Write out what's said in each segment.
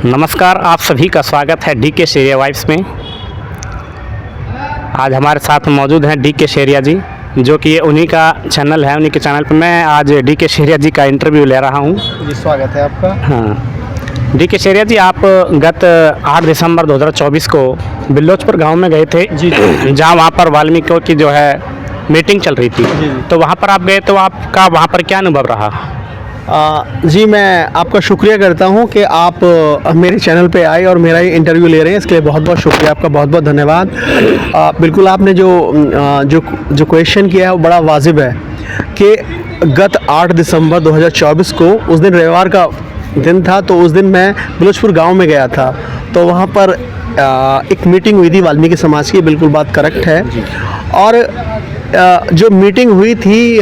नमस्कार, आप सभी का स्वागत है डी के शेरिया वाइब्स में। आज हमारे साथ मौजूद हैं डी के शेरिया जी, जो कि उन्हीं का चैनल है। उन्हीं के चैनल पर मैं आज डी के शेरिया जी का इंटरव्यू ले रहा हूं। जी, स्वागत है आपका। हाँ, डी के शेरिया जी, आप गत 8 दिसंबर 2024 को बिल्लोचपुर गांव में गए थे जी, जहां वहां पर वाल्मीकियों की जो है मीटिंग चल रही थी जी। तो वहां पर आप गए, तो आपका वहां पर क्या अनुभव रहा? जी, मैं आपका शुक्रिया करता हूं कि आप मेरे चैनल पे आए और मेरा ये इंटरव्यू ले रहे हैं। इसके लिए बहुत बहुत शुक्रिया, आपका बहुत बहुत धन्यवाद। बिल्कुल, आपने जो क्वेश्चन किया है वो बड़ा वाजिब है कि गत 8 दिसंबर 2024 को, उस दिन रविवार का दिन था, तो उस दिन मैं बिलोचपुर गांव में गया था। तो वहाँ पर एक मीटिंग हुई थी वाल्मीकि समाज की, बिल्कुल बात करेक्ट है। और जो मीटिंग हुई थी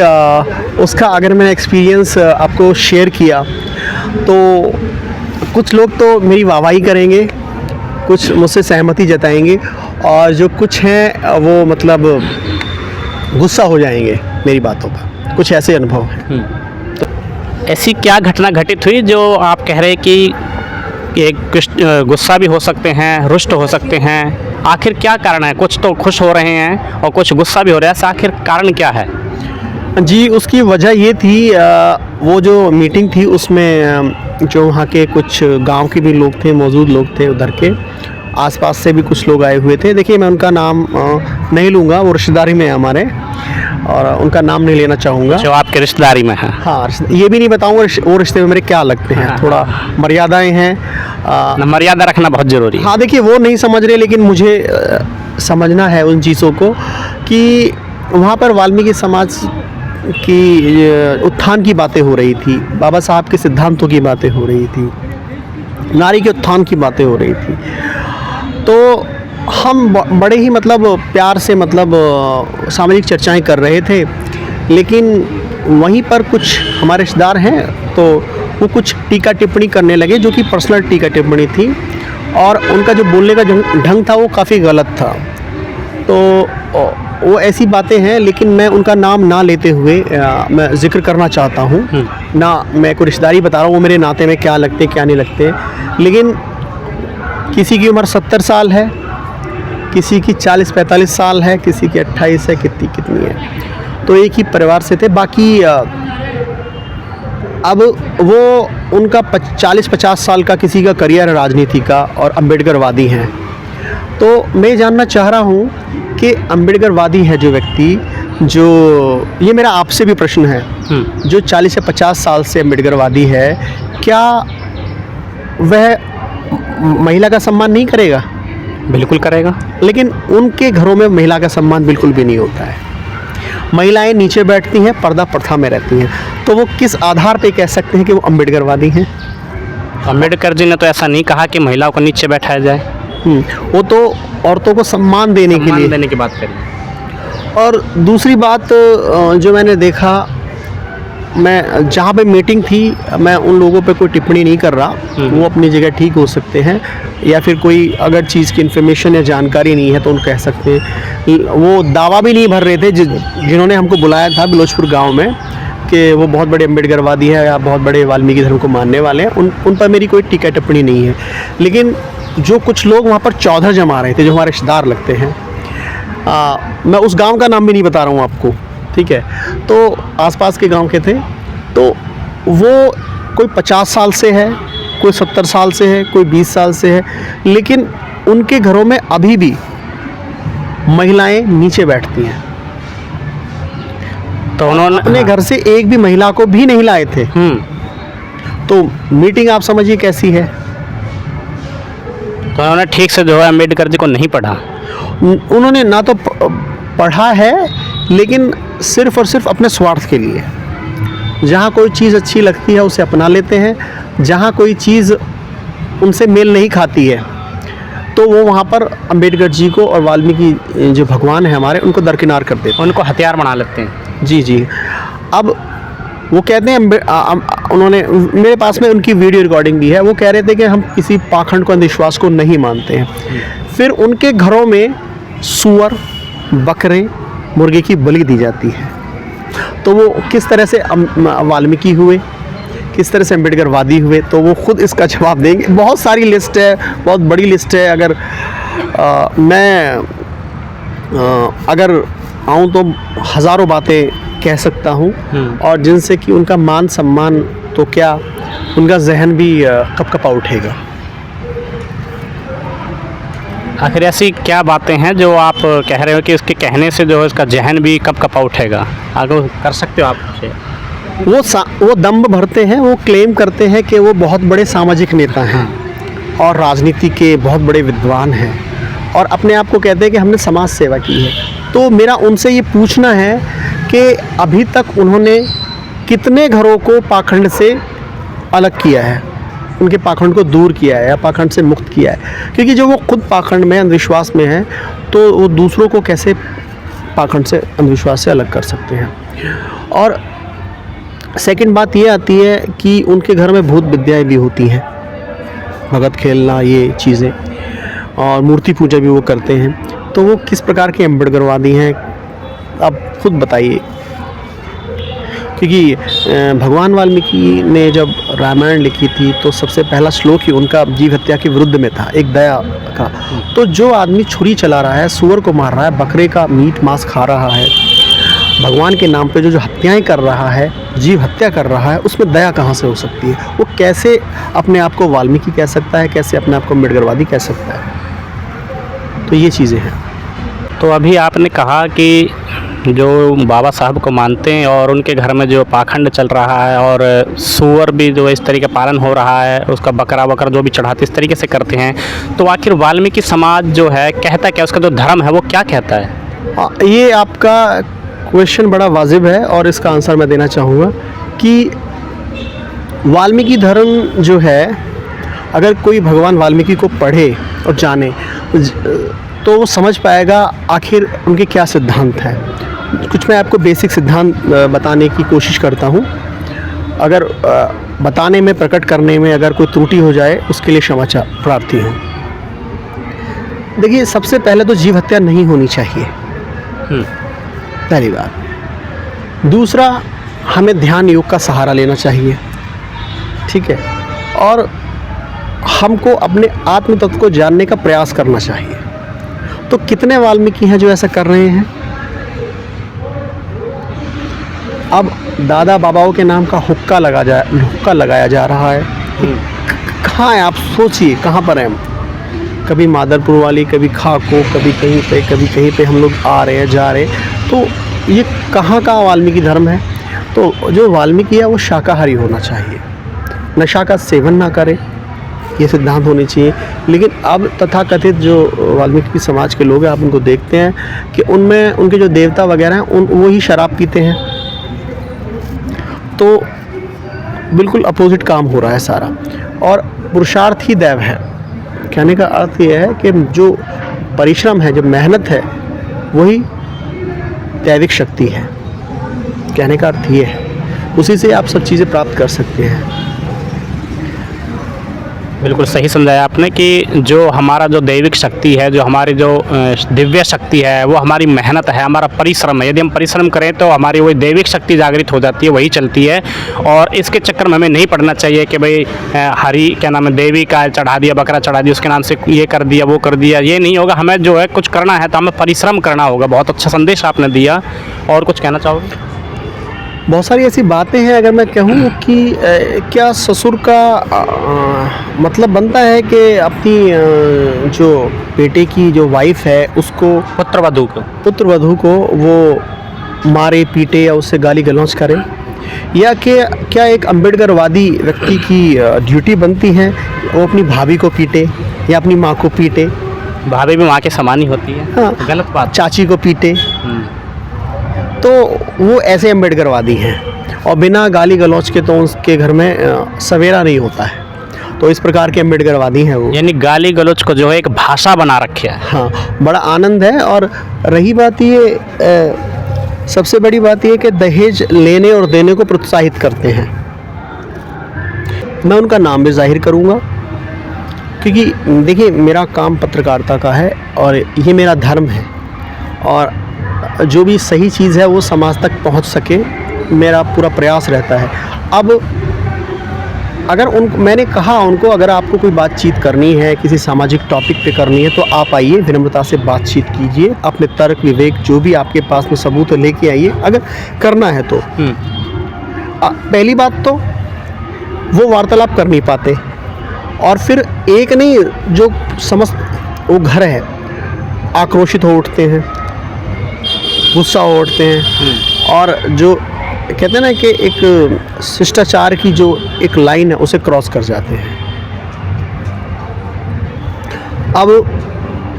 उसका अगर मैंने एक्सपीरियंस आपको शेयर किया तो कुछ लोग तो मेरी वाहवाही करेंगे, कुछ मुझसे सहमति जताएंगे, और जो कुछ हैं वो मतलब गुस्सा हो जाएंगे मेरी बातों पर। कुछ ऐसे अनुभव हैं। तो ऐसी क्या घटना घटित हुई जो आप कह रहे कि गुस्सा भी हो सकते हैं, रुष्ट हो सकते हैं? आखिर क्या कारण है? कुछ तो खुश हो रहे हैं और कुछ गुस्सा भी हो रहा है, आखिर कारण क्या है? जी, उसकी वजह ये थी, वो जो मीटिंग थी उसमें जो वहाँ के कुछ गांव के भी लोग थे, मौजूद लोग थे, उधर के आसपास से भी कुछ लोग आए हुए थे। देखिए, मैं उनका नाम नहीं लूँगा, वो रिश्तेदारी में है हमारे, और उनका नाम नहीं लेना चाहूँगा। जो आपके रिश्तेदारी में है? हाँ, ये भी नहीं बताऊँगा वो रिश्ते में मेरे क्या लगते हैं। थोड़ा मर्यादाएं हैं, मर्यादा रखना बहुत ज़रूरी है। हाँ, देखिए, वो नहीं समझ रहे, लेकिन मुझे समझना है उन चीज़ों को कि वहाँ पर वाल्मीकि समाज की उत्थान की बातें हो रही थी, बाबा साहब के सिद्धांतों की बातें हो रही थी, नारी के उत्थान की बातें हो रही थी। तो हम बड़े ही मतलब प्यार से मतलब सामाजिक चर्चाएं कर रहे थे, लेकिन वहीं पर कुछ हमारे रिश्तेदार हैं तो वो कुछ टीका टिप्पणी करने लगे, जो कि पर्सनल टीका टिप्पणी थी, और उनका जो बोलने का ढंग था वो काफ़ी गलत था। तो वो ऐसी बातें हैं, लेकिन मैं उनका नाम ना लेते हुए मैं जिक्र करना चाहता हूँ। ना मैं कोई रिश्तेदारी बता रहा हूँ, वो मेरे नाते में क्या लगते क्या नहीं लगते, लेकिन किसी की उम्र 70 साल है, किसी की 40-45 साल है, किसी की 28 है, कितनी है। तो एक ही परिवार से थे। बाकी अब वो उनका 40-50 साल का किसी का करियर है राजनीति का, और अम्बेडकरवादी हैं। तो मैं जानना चाह रहा हूँ कि अम्बेडकरवादी है जो व्यक्ति, जो ये मेरा आपसे भी प्रश्न है, जो 40 से 50 साल से अम्बेडकरवादी है, क्या वह महिला का सम्मान नहीं करेगा? बिल्कुल करेगा। लेकिन उनके घरों में महिला का सम्मान बिल्कुल भी नहीं होता है। महिलाएं नीचे बैठती हैं, पर्दा प्रथा में रहती हैं। तो वो किस आधार पे कह सकते हैं कि वो अम्बेडकरवादी हैं? अम्बेडकर जी ने तो ऐसा नहीं कहा कि महिलाओं को नीचे बैठाया जाए। वो तो औरतों को सम्मान देने की बात करी। और दूसरी बात जो मैंने देखा, मैं जहाँ पे मीटिंग थी, मैं उन लोगों पे कोई टिप्पणी नहीं कर रहा, वो अपनी जगह ठीक हो सकते हैं, या फिर कोई अगर चीज़ की इन्फॉर्मेशन या जानकारी नहीं है तो उन कह सकते हैं। वो दावा भी नहीं भर रहे थे जिन्होंने हमको बुलाया था बिलोचपुर गांव में कि वो बहुत बड़े अम्बेडकरवादी है या बहुत बड़े वाल्मीकि धर्म को मानने वाले हैं। उन पर मेरी कोई टीका टिप्पणी नहीं है। लेकिन जो कुछ लोग वहाँ पर चौधर जमा रहे थे, जो हमारे रिश्तेदार लगते हैं, मैं उस गाँव का नाम भी नहीं बता रहा हूँ आपको, ठीक है, तो आसपास के गांव के थे। तो वो कोई 50 साल से है, कोई 70 साल से है, कोई 20 साल से है, लेकिन उनके घरों में अभी भी महिलाएं नीचे बैठती हैं। तो उन्होंने अपने घर से एक भी महिला को भी नहीं लाए थे। तो मीटिंग आप समझिए कैसी है। तो उन्होंने ठीक से जो है अम्बेडकर जी को नहीं पढ़ा। उन्होंने ना तो पढ़ा है, लेकिन सिर्फ और सिर्फ अपने स्वार्थ के लिए। जहाँ कोई चीज़ अच्छी लगती है उसे अपना लेते हैं, जहाँ कोई चीज़ उनसे मेल नहीं खाती है तो वो वहाँ पर अम्बेडकर जी को और वाल्मीकि जो भगवान है हमारे, उनको दरकिनार कर देते हैं, उनको हथियार बना लेते हैं। जी। अब वो कहते हैं, उन्होंने मेरे पास में उनकी वीडियो रिकॉर्डिंग भी है, वो कह रहे थे कि हम किसी पाखंड को, अंधविश्वास को नहीं मानते हैं। फिर उनके घरों में सूअर, बकरे, मुर्गे की बलि दी जाती है। तो वो किस तरह से वाल्मीकि हुए, किस तरह से अम्बेडकरवादी हुए, तो वो खुद इसका जवाब देंगे। बहुत सारी लिस्ट है, बहुत बड़ी लिस्ट है। अगर मैं अगर आऊँ तो हज़ारों बातें कह सकता हूँ, और जिनसे कि उनका मान सम्मान तो क्या, उनका जहन भी कपकपा उठेगा। आखिर ऐसी क्या बातें हैं जो आप कह रहे हो कि इसके कहने से जो है इसका जहन भी कपकपा उठेगा? आगे कर सकते हो आप से? वो दम्भ भरते हैं, वो क्लेम करते हैं कि वो बहुत बड़े सामाजिक नेता हैं और राजनीति के बहुत बड़े विद्वान हैं, और अपने आप को कहते हैं कि हमने समाज सेवा की है। तो मेरा उनसे ये पूछना है कि अभी तक उन्होंने कितने घरों को पाखंड से अलग किया है, उनके पाखंड को दूर किया है या पाखंड से मुक्त किया है? क्योंकि जो वो खुद पाखंड में, अंधविश्वास में है, तो वो दूसरों को कैसे पाखंड से, अंधविश्वास से अलग कर सकते हैं? और सेकंड बात ये आती है कि उनके घर में भूत विद्याएं भी होती हैं, भगत खेलना, ये चीज़ें, और मूर्ति पूजा भी वो करते हैं। तो वो किस प्रकार के अम्बेडकरवादी हैं, आप खुद बताइए। क्योंकि भगवान वाल्मीकि ने जब रामायण लिखी थी तो सबसे पहला श्लोक ही उनका जीव हत्या के विरुद्ध में था, एक दया का। तो जो आदमी छुरी चला रहा है, सूअर को मार रहा है, बकरे का मीट मांस खा रहा है, भगवान के नाम पे जो हत्याएं कर रहा है, जीव हत्या कर रहा है, उसमें दया कहाँ से हो सकती है? वो कैसे अपने आप को वाल्मीकि कह सकता है, कैसे अपने आप को अम्बेडकरवादी कह सकता है? तो ये चीज़ें हैं। तो अभी आपने कहा कि जो बाबा साहब को मानते हैं और उनके घर में जो पाखंड चल रहा है और सूअर भी जो इस तरीके पालन हो रहा है, उसका बकरा वकरा जो भी चढ़ाते इस तरीके से करते हैं, तो आखिर वाल्मीकि समाज जो है कहता क्या, उसका जो धर्म है वो क्या कहता है? ये आपका क्वेश्चन बड़ा वाजिब है और इसका आंसर मैं देना चाहूँगा कि वाल्मीकि धर्म जो है, अगर कोई भगवान वाल्मीकि को पढ़े और जाने तो वो समझ पाएगा आखिर उनके क्या सिद्धांत हैं। कुछ मैं आपको बेसिक सिद्धांत बताने की कोशिश करता हूँ। अगर बताने में, प्रकट करने में अगर कोई त्रुटि हो जाए, उसके लिए क्षमा प्रार्थी हूँ। देखिए, सबसे पहले तो जीव हत्या नहीं होनी चाहिए, पहली बात। दूसरा, हमें ध्यान योग का सहारा लेना चाहिए, ठीक है, और हमको अपने आत्म तत्व को जानने का प्रयास करना चाहिए। तो कितने वाल्मीकि हैं जो ऐसा कर रहे हैं? अब दादा बाबाओं के नाम का हुक्का लगाया जा रहा है। कहाँ है आप सोचिए, कहाँ पर हैं हम? कभी मादरपुर वाली, कभी खाको, कभी कहीं पे हम लोग आ रहे हैं, जा रहे हैं। तो ये कहाँ का वाल्मीकि धर्म है? तो जो वाल्मीकि है वो शाकाहारी होना चाहिए, नशा का सेवन ना करे, ये सिद्धांत होने चाहिए। लेकिन अब तथाकथित जो वाल्मीकि समाज के लोग हैं, आप उनको देखते हैं कि उनमें उनके जो देवता वगैरह हैं, वो ही शराब पीते हैं। तो बिल्कुल अपोजिट काम हो रहा है सारा, और पुरुषार्थ ही दैव है। कहने का अर्थ ये है कि जो परिश्रम है, जो मेहनत है, वही दैविक शक्ति है। कहने का अर्थ ये है, उसी से आप सब चीज़ें प्राप्त कर सकते हैं। बिल्कुल सही समझाया आपने कि जो हमारा जो दैविक शक्ति है, जो हमारी जो दिव्य शक्ति है, वो हमारी मेहनत है, हमारा परिश्रम है। यदि हम परिश्रम करें तो हमारी वही दैविक शक्ति जागृत हो जाती है, वही चलती है। और इसके चक्कर में हमें नहीं पड़ना चाहिए कि भाई हरी क्या नाम है, देवी का चढ़ा दिया, बकरा चढ़ा दिया, उसके नाम से ये कर दिया, वो कर दिया। ये नहीं होगा। हमें जो है कुछ करना है तो हमें परिश्रम करना होगा। बहुत अच्छा संदेश आपने दिया। और कुछ कहना चाहोगे? बहुत सारी ऐसी बातें हैं। अगर मैं कहूँ कि क्या ससुर का मतलब बनता है कि अपनी जो बेटे की जो वाइफ है, उसको पुत्रवधू को वो मारे, पीटे या उससे गाली गलौज करे, या कि क्या एक अम्बेडकरवादी व्यक्ति की ड्यूटी बनती है वो अपनी भाभी को पीटे या अपनी माँ को पीटे? भाभी भी माँ के समान ही होती है। हाँ, गलत बात। चाची को पीटे, तो वो ऐसे अम्बेडकरवादी हैं। और बिना गाली गलौज के तो उसके घर में सवेरा नहीं होता है। तो इस प्रकार के अम्बेडकरवादी हैं वो। यानी गाली गलौज को जो है एक भाषा बना रखी है। हाँ, बड़ा आनंद है। और रही बात ये, सबसे बड़ी बात ये कि दहेज लेने और देने को प्रोत्साहित करते हैं। मैं उनका नाम भी जाहिर करूँगा, क्योंकि देखिए, मेरा काम पत्रकारिता का है और ये मेरा धर्म है, और जो भी सही चीज़ है वो समाज तक पहुंच सके, मेरा पूरा प्रयास रहता है। अब अगर मैंने कहा उनको, अगर आपको कोई बातचीत करनी है, किसी सामाजिक टॉपिक पे करनी है, तो आप आइए, विनम्रता से बातचीत कीजिए, अपने तर्क विवेक जो भी आपके पास में सबूत है लेके आइए, अगर करना है तो। पहली बात तो वो वार्तालाप कर नहीं पाते, और फिर एक नहीं, जो समस्त वो घर है, आक्रोशित हो उठते हैं, गुस्सा हो उठते हैं, और जो कहते हैं ना कि एक शिष्टाचार की जो एक लाइन है उसे क्रॉस कर जाते हैं। अब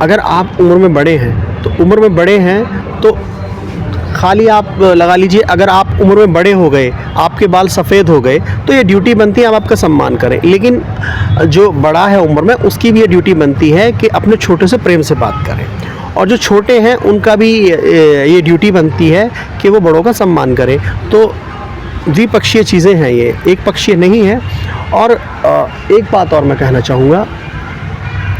अगर आप उम्र में बड़े हैं तो उम्र में बड़े हैं तो खाली आप लगा लीजिए, अगर आप उम्र में बड़े हो गए, आपके बाल सफ़ेद हो गए, तो ये ड्यूटी बनती है आप आपका सम्मान करें। लेकिन जो बड़ा है उम्र में, उसकी भी ये ड्यूटी बनती है कि अपने छोटे से प्रेम से बात करें, और जो छोटे हैं उनका भी ये ड्यूटी बनती है कि वो बड़ों का सम्मान करें। तो द्विपक्षीय चीज़ें हैं, ये एक पक्षीय नहीं है। और एक बात और मैं कहना चाहूँगा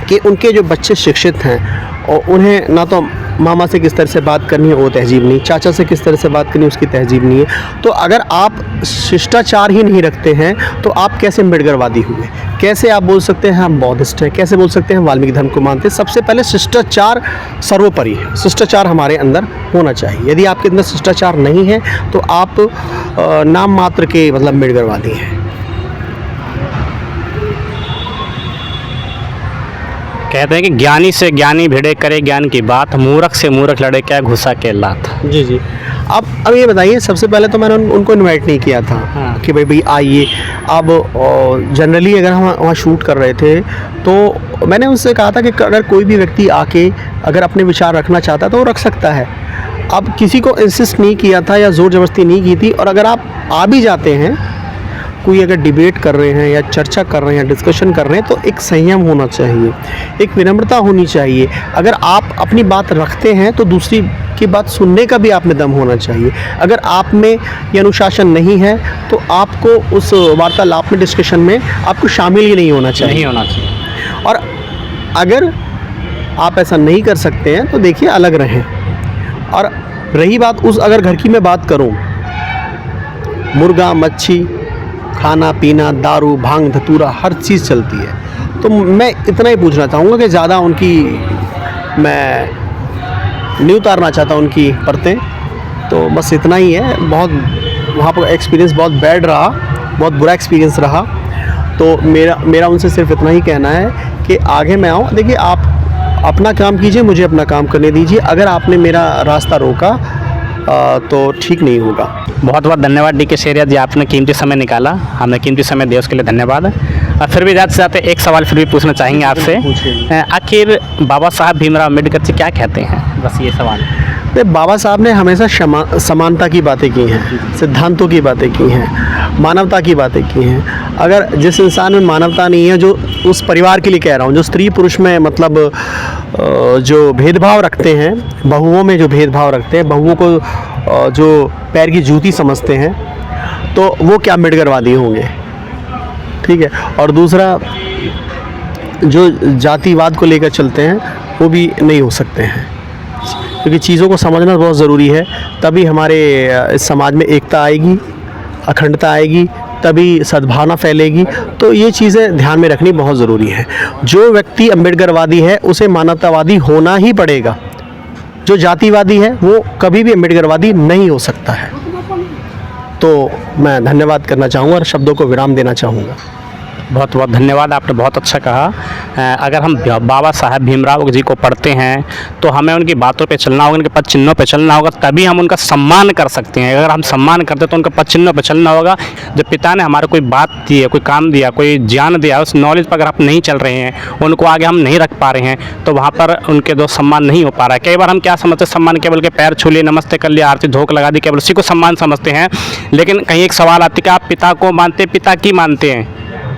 कि उनके जो बच्चे शिक्षित हैं, और उन्हें ना तो मामा से किस तरह से बात करनी है वो तहजीब नहीं, चाचा से किस तरह से बात करनी है उसकी तहजीब नहीं है। तो अगर आप शिष्टाचार ही नहीं रखते हैं तो आप कैसे अम्बेडकरवादी हुए? कैसे आप बोल सकते हैं हम बौद्धिस्ट हैं? कैसे बोल सकते हैं वाल्मीकि धर्म को मानते हैं? सबसे पहले शिष्टाचार सर्वोपरि है, शिष्टाचार हमारे अंदर होना चाहिए। यदि आपके अंदर शिष्टाचार नहीं है तो आप नाम मात्र के मतलब अम्बेडकरवादी हैं। कहते हैं कि ज्ञानी से ज्ञानी भिड़े करे ज्ञान की बात, मूर्ख से मूर्ख लड़े क्या घुसा के लात। जी जी। अब ये बताइए, सबसे पहले तो मैंने उनको इनवाइट नहीं किया था। हाँ। कि भाई आइए। अब जनरली अगर हम वहाँ शूट कर रहे थे तो मैंने उनसे कहा था कि अगर कोई भी व्यक्ति आके अगर अपने विचार रखना चाहता है तो वो रख सकता है। अब किसी को इंसिस्ट नहीं किया था या ज़ोर ज़बरदस्ती नहीं की थी। और अगर आप आ भी जाते हैं, कोई अगर डिबेट कर रहे हैं या चर्चा कर रहे हैं, डिस्कशन कर रहे हैं, तो एक संयम होना चाहिए, एक विनम्रता होनी चाहिए। अगर आप अपनी बात रखते हैं तो दूसरी की बात सुनने का भी आप में दम होना चाहिए। अगर आप में ये अनुशासन नहीं है तो आपको उस वार्तालाप में, डिस्कशन में आपको शामिल ही नहीं होना चाहिए। नहीं होना चाहिए। और अगर आप ऐसा नहीं कर सकते हैं तो देखिए अलग रहें। और रही बात उस अगर घर की मैं बात करूं, मुर्गा, मच्छी, खाना पीना, दारू, भांग, धतूरा, हर चीज़ चलती है। तो मैं इतना ही पूछना चाहूँगा कि ज़्यादा उनकी मैं नहीं उतारना चाहता उनकी परतें, तो बस इतना ही है। बहुत वहाँ पर एक्सपीरियंस बहुत बैड रहा, बहुत बुरा एक्सपीरियंस रहा। तो मेरा उनसे सिर्फ इतना ही कहना है कि आगे मैं आऊँ। देखिए, आप अपना काम कीजिए, मुझे अपना काम करने दीजिए। अगर आपने मेरा रास्ता रोका तो ठीक नहीं होगा। बहुत बहुत धन्यवाद डी के शेरिया जी, आपने कीमती समय निकाला, हमने कीमती समय दिया, उसके लिए धन्यवाद। और फिर भी जाते जाते एक सवाल फिर भी पूछना चाहेंगे आपसे। आखिर बाबा साहब भीमराव अम्बेडकर जी क्या कहते हैं? बस ये सवाल। बाबा साहब ने हमेशा समानता की बातें की हैं, सिद्धांतों की बातें की हैं, मानवता की बातें की हैं। अगर जिस इंसान में मानवता नहीं है, जो उस परिवार के लिए कह रहा हूँ, जो स्त्री पुरुष में मतलब जो भेदभाव रखते हैं, बहुओं में जो भेदभाव रखते हैं, बहुओं को जो पैर की जूती समझते हैं, तो वो क्या अम्बेडकरवादी होंगे? ठीक है। और दूसरा, जो जातिवाद को लेकर चलते हैं वो भी नहीं हो सकते हैं, क्योंकि चीज़ों को समझना बहुत ज़रूरी है। तभी हमारे इस समाज में एकता आएगी, अखंडता आएगी, तभी सद्भावना फैलेगी। तो ये चीज़ें ध्यान में रखनी बहुत ज़रूरी है। जो व्यक्ति अम्बेडकरवादी है उसे मानवतावादी होना ही पड़ेगा। जो जातिवादी है वो कभी भी अम्बेडकरवादी नहीं हो सकता है। तो मैं धन्यवाद करना चाहूँगा और शब्दों को विराम देना चाहूँगा। बहुत बहुत धन्यवाद, आपने बहुत अच्छा कहा। अगर हम बाबा साहब भीमराव जी को पढ़ते हैं तो हमें उनकी बातों पे चलना होगा, उनके पद चिन्हों पे चलना होगा, तभी हम उनका सम्मान कर सकते हैं। अगर हम सम्मान करते तो उनके पद चिन्हों पे चलना होगा। जब पिता ने हमारे कोई बात दी है, कोई काम दिया, कोई ज्ञान दिया, उस नॉलेज पर अगर आप नहीं चल रहे हैं, उनको आगे हम नहीं रख पा रहे हैं, तो वहाँ पर उनके दो सम्मान नहीं हो पा रहा है। कई बार हम क्या समझते हैं, सम्मान केवल के पैर छू लिए, नमस्ते कर लिया, आरती धोख लगा दी, केवल उसी को सम्मान समझते हैं। लेकिन कहीं एक सवाल आती है कि आप पिता को मानते, पिता की मानते हैं?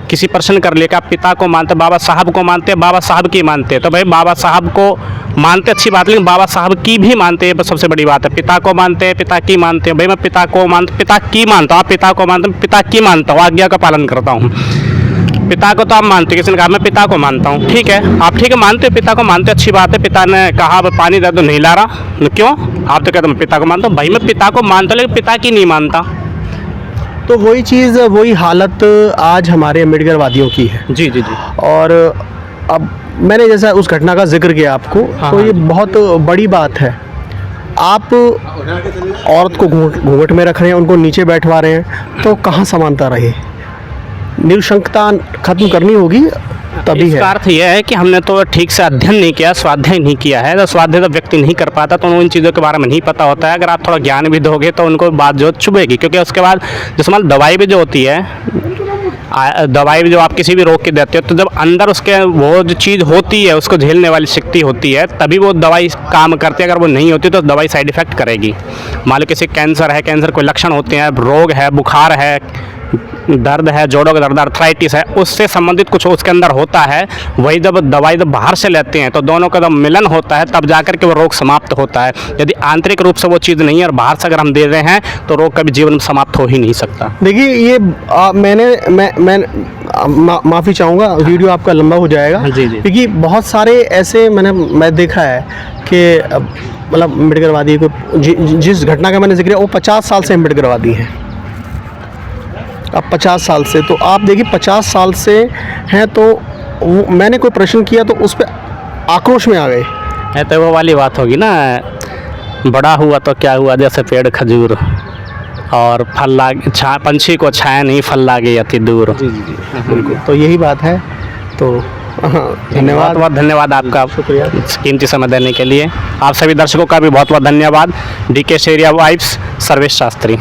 किसी प्रश्न कर लिया कि आप पिता को मानते, बाबा साहब को मानते, बाबा साहब की मानते, तो भाई बाबा साहब को मानते अच्छी बात, लेकिन बाबा साहब की भी मानते हैं, सबसे बड़ी बात है। पिता को मानते हैं, पिता की मानते हैं। भाई मैं पिता को मानता, पिता की मानता हूँ, आप पिता को मानते, पिता की मानता हूँ, आज्ञा का पालन करता हूँ। पिता को तो आप मानते, किसी ने कहा मैं पिता को मानता हूँ, ठीक है, आप ठीक है मानते हो, पिता को मानते, अच्छी बात है। पिता ने कहा अब पानी दे दो, नहीं ला रहा, क्यों? आप तो कहते मैं पिता को मानता हूँ। भाई मैं पिता को मानता हूँ लेकिन पिता की नहीं मानता। तो वही चीज़, वही हालत आज हमारे अम्बेडकर वादियों की है। जी जी जी। और अब मैंने जैसा उस घटना का जिक्र किया आपको, हाँ, तो हाँ। ये बहुत बड़ी बात है। आप औरत को घूंघट में रख रहे हैं, उनको नीचे बैठवा रहे हैं, तो कहाँ समानता रही? निरंकुशता खत्म करनी होगी, तभी इसका है। अर्थ यह है कि हमने तो ठीक से अध्ययन नहीं किया, स्वाध्याय नहीं किया है। तो स्वाध्याय तो व्यक्ति नहीं कर पाता, तो उनको इन चीज़ों के बारे में नहीं पता होता है। अगर आप थोड़ा ज्ञान भी दोगे तो उनको बात जो चुभेगी, क्योंकि उसके बाद जैसे मान दवाई भी जो होती है, दवाई भी जो आप किसी भी रोग की देते हो, तो जब अंदर उसके वो जो चीज़ होती है, उसको झेलने वाली शक्ति होती है, तभी वो दवाई काम करती है। अगर वो नहीं होती तो दवाई साइड इफ़ेक्ट करेगी। मान लो किसी कैंसर है, कैंसर कोई लक्षण होते हैं, रोग है, बुखार है, दर्द है, जोड़ों का दर्द, अर्थराइटिस है, उससे संबंधित कुछ उसके अंदर होता है। वही जब दवाई जब बाहर से लेते हैं तो दोनों का जब मिलन होता है, तब जाकर के वो रोग समाप्त होता है। यदि आंतरिक रूप से वो चीज़ नहीं है और बाहर से अगर हम दे रहे हैं, तो रोग कभी जीवन में समाप्त हो ही नहीं सकता। देखिए ये मैं माफ़ी चाहूँगा, वीडियो आपका लंबा हो जाएगा। जी, जी। क्योंकि बहुत सारे ऐसे मैं देखा है कि मतलब अम्बेडकरवादी को जिस घटना का मैंने जिक्र किया, वो 50 साल से अम्बेडकरवादी हैं। अब 50 साल से, तो आप देखिए 50 साल से हैं, तो मैंने कोई प्रश्न किया तो उस पर आक्रोश में आ गए। है तो वो वाली बात होगी ना, बड़ा हुआ तो क्या हुआ, जैसे पेड़ खजूर, और फल लागे पंछी को छाया नहीं, फल लागे अति दूर। जी जी जी, बिल्कुल। तो यही बात है। तो धन्यवाद। बहुत बहुत धन्यवाद आपका, शुक्रिया। कीमती समय देने के लिए। आप सभी दर्शकों का भी बहुत बहुत धन्यवाद। DK area vibes, Sarvesh Shastri.